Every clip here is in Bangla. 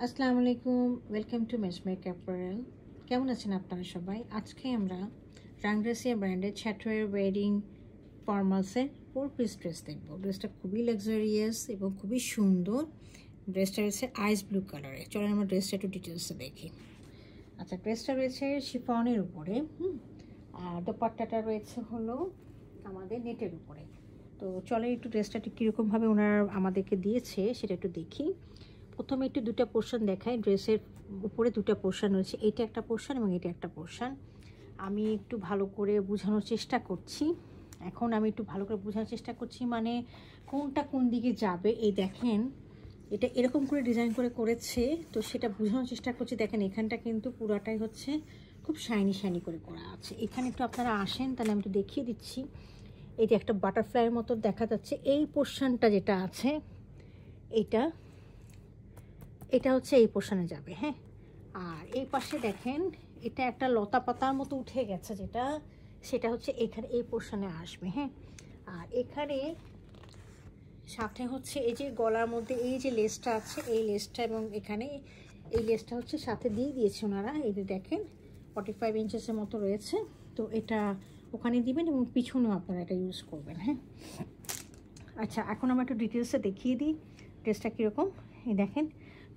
আসসালামু আলাইকুম, ওয়েলকাম টু মেজমেক অ্যাপারেল। কেমন আছেন আপনারা সবাই? আজকে আমরা রাংগ্রেসিয়া ব্র্যান্ডের ছ্যাটোয়ের ওয়েডিং ফর্মালসের 4 পিস ড্রেস দেখব। ড্রেসটা খুবই লাক্সারিয়াস এবং খুবই সুন্দর। ড্রেসটা রয়েছে আইস ব্লু কালারে। চলেন আমরা ড্রেসটা একটু ডিটেলসে দেখি। আচ্ছা, ড্রেসটা রয়েছে শিফনের উপরে, আর দোপাট্টাটা রয়েছে হলো আমাদের নেটের উপরে। তো চলে একটু ড্রেসটা একটু কীরকমভাবে ওনারা আমাদেরকে দিয়েছে সেটা একটু দেখি। প্রথমে একটু দুটা পোর্শন দেখায়। ড্রেসের উপরে দুটা পোর্শন রয়েছে, এইটা একটা পোর্শন এবং এটা একটা পোর্শন। আমি একটু ভালো করে বোঝানোর চেষ্টা করছি। এখন আমি একটু ভালো করে বোঝানোর চেষ্টা করছি, মানে কোনটা কোন দিকে যাবে। এই দেখেন, এটা এরকম করে ডিজাইন করে করেছে, তো সেটা বোঝানোর চেষ্টা করছি। দেখেন এখানটা কিন্তু পুরাটাই হচ্ছে খুব শাইনি শাইনি করে করা আছে। এখানে একটু আপনারা আসেন, তাহলে আমি একটু দেখিয়ে দিচ্ছি। এই যে একটা বাটারফ্লাইয়ের মতো দেখা যাচ্ছে এই পোর্শনটা যেটা আছে, এটা হচ্ছে এই পোর্শনে যাবে। হ্যাঁ, আর এই পাশে দেখেন এটা একটা লতা পাতার মতো উঠে গেছে, সেটা হচ্ছে এখানে এই পোর্শনে আসবে। হ্যাঁ, আর এখানে সাথে হচ্ছে এই যে গলার মধ্যে এই যে লেসটা আছে, এই লেসটা এবং এখানে এই লেসটা হচ্ছে সাথে দিয়ে দিয়েছে ওনারা। এই যে দেখেন 45 ইঞ্চেসের মতো রয়েছে, তো এটা ওখানে দিবেন এবং পিছনেও আপনারা এটা ইউজ করবেন। হ্যাঁ, আচ্ছা, এখন আমরা একটু ডিটেলসে দেখিয়ে দিই ড্রেসটা কীরকম। এই দেখেন,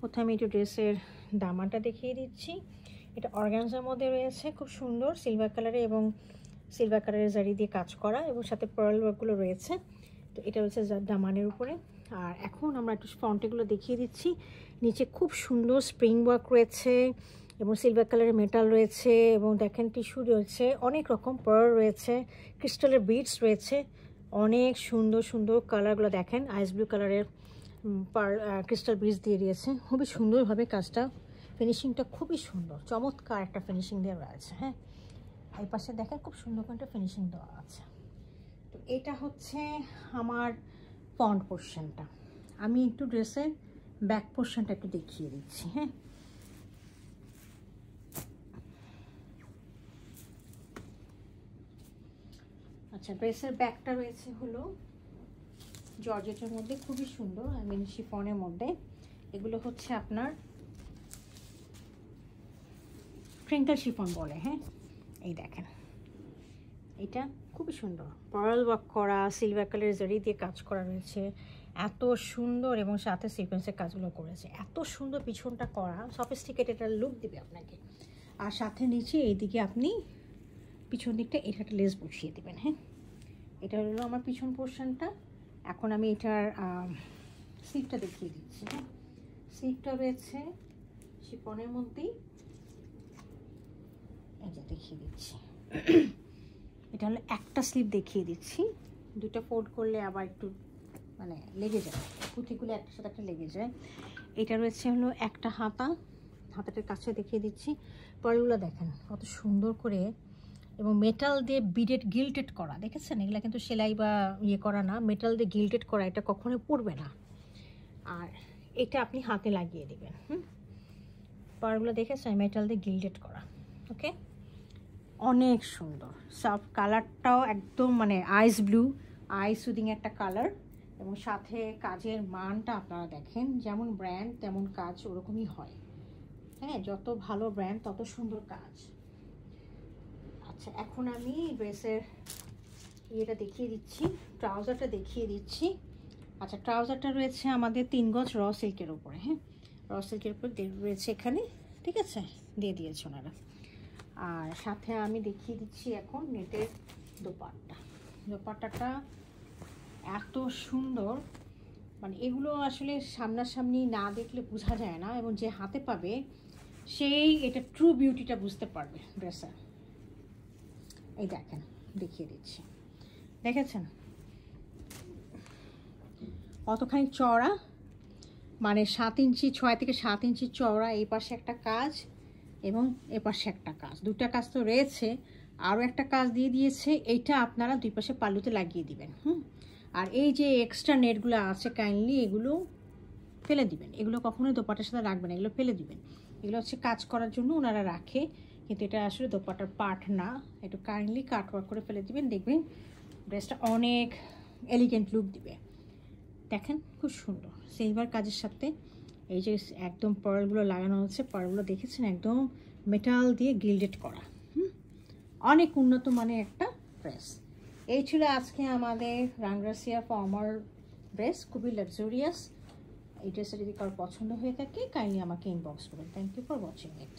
প্রথমে একটু ড্রেসের দামানটা দেখিয়ে দিচ্ছি। এটা অর্গানজার মধ্যে রয়েছে, খুব সুন্দর সিলভার কালারে এবং সিলভার কালারের জারি দিয়ে কাজ করা এবং সাথে পার্ল ওয়ার্কগুলো রয়েছে। তো এটা হচ্ছে দামানের উপরে। আর এখন আমরা একটু ফ্রন্টেগুলো দেখিয়ে দিচ্ছি। নিচে খুব সুন্দর স্প্রিং ওয়ার্ক রয়েছে এবং সিলভার কালারের মেটাল রয়েছে এবং দেখেন টিস্যু রয়েছে, অনেক রকম পার্ল রয়েছে, ক্রিস্টালের বিডস রয়েছে, অনেক সুন্দর সুন্দর কালারগুলো দেখেন। আইস ব্লু কালারের ক্রিস্টাল বিডস দিয়ে দিয়েছে, খুবই সুন্দরভাবে কাজটা, ফিনিশিংটা খুবই সুন্দর, চমৎকার একটা ফিনিশিং দেওয়া আছে। হ্যাঁ, এই পাশে দেখেন খুব সুন্দর করে একটা ফিনিশিং দেওয়া আছে। তো এটা হচ্ছে আমার ফ্রন্ট পোর্শনটা। আমি একটু ড্রেসের ব্যাক পোর্শনটা একটু দেখিয়ে দিচ্ছি। হ্যাঁ, আচ্ছা, ড্রেসের ব্যাকটা রয়েছে হলো জর্জেটের মধ্যে, খুবই সুন্দর, শিফনের মধ্যে। এগুলো হচ্ছে আপনার ক্রিঙ্কল শিফন বলে। হ্যাঁ, এই দেখেন এটা খুবই সুন্দর, পার্ল ওয়ার্ক করা, সিলভার কালারের জারি দিয়ে কাজ করা রয়েছে, এত সুন্দর, এবং সাথে সিকোয়েন্সের কাজগুলো করেছে, এত সুন্দর পিছনটা করা, সফিস্টিকেটেড একটা লুক দিবে আপনাকে। আর সাথে নিচে এইদিকে আপনি পিছন দিকটা এটা একটা লেস বসিয়ে দেবেন। হ্যাঁ, এটা হলো আমার পিছন পোর্শনটা। এখন আমি এটার স্লিভটা দেখিয়ে দিচ্ছি। হ্যাঁ, স্লিভটা রয়েছে শিফনের মধ্যেই, এই যে দেখিয়ে দিচ্ছি। এটা হলো একটা স্লিভ দেখিয়ে দিচ্ছি, দুটো ফোল্ড করলে আবার একটু মানে লেগে যায়, পুঁথিগুলো একটার সাথে একটা লেগে যায়। এটা রয়েছে হলো একটা হাতাটার কাছে দেখিয়ে দিচ্ছি। পরেগুলো দেখেন কত সুন্দর করে, এবং মেটাল দিয়ে বিডেড গিল্টেড করা, দেখেছেন? এগুলো কিন্তু সেলাই বা ইয়ে করা না, মেটাল দিয়ে গিল্টেড করা, এটা কখনোই পড়বে না। আর এটা আপনি হাতে লাগিয়ে দেবেন। পরেগুলো দেখেছেন মেটাল দিয়ে গিল্টেড করা। ওকে, অনেক সুন্দর, সফট কালারটাও একদম মানে আইস ব্লু, আই সুদিং একটা কালার, এবং সাথে কাজের মানটা আপনারা দেখেন, যেমন ব্র্যান্ড তেমন কাজ ওরকমই হয়। হ্যাঁ, যত ভালো ব্র্যান্ড তত সুন্দর কাজ। আচ্ছা, এখন আমি ড্রেসের ইয়েটা দেখিয়ে দিচ্ছি, ট্রাউজারটা দেখিয়ে দিচ্ছি। আচ্ছা, ট্রাউজারটা রয়েছে আমাদের 3 গজ র সিল্কের উপরে। হ্যাঁ, র সিল্কের উপর রয়েছে এখানে, ঠিক আছে, দিয়ে দিয়েছে ওনারা। আর সাথে আমি দেখিয়ে দিচ্ছি এখন নেটের দোপাট্টাটা এত সুন্দর, মানে এগুলো আসলে সামনাসামনি না দেখলে বোঝা যায় না, এবং যে হাতে পাবে সেই এটা ট্রু বিউটিটা বুঝতে পারবে ড্রেসের। এই দেখেন, দেখিয়ে দিচ্ছি, দেখেছেন কতখানি চওড়া, মানে 7 ইঞ্চি, 6 থেকে 7 ইঞ্চি চওড়া। এই পাশে একটা কাজ এবং এ পাশে একটা কাজ, দুটা কাজ তো রয়েছে, আরও একটা কাজ দিয়ে দিয়েছে। এইটা আপনারা দুই পাশে পাল্লুতে লাগিয়ে দিবেন। আর এই যে এক্সট্রা নেটগুলো আছে, কাইন্ডলি এগুলো ফেলে দিবেন, এগুলো কখনোই দোপাটার সাথে রাখবেন, এগুলো ফেলে দিবেন। এগুলো হচ্ছে কাজ করার জন্য ওনারা রাখে, কিন্তু এটা আসলে দোপাটার পার্ট না। একটু কাইন্ডলি কাটওয়ার্ক করে ফেলে দিবেন, দেখবেন ড্রেসটা অনেক এলিগেন্ট লুক দিবে। দেখেন খুব সুন্দর সিলভার কাজের সাথে এই যে একদম পার্লগুলো লাগানো হচ্ছে, পার্লগুলো দেখেছেন একদম মেটাল দিয়ে গিল্ডেড করা। অনেক উন্নত মানের একটা ড্রেস। এই ছিল আজকে আমাদের রাঙ্গারাসিয়া ফর্মাল ড্রেস, খুবই লাক্সারিয়াস। এই ড্রেসটা যদি কারোর পছন্দ হয়ে থাকে কাইন্ডলি আমাকে ইনবক্স করুন। Thank you for watching it.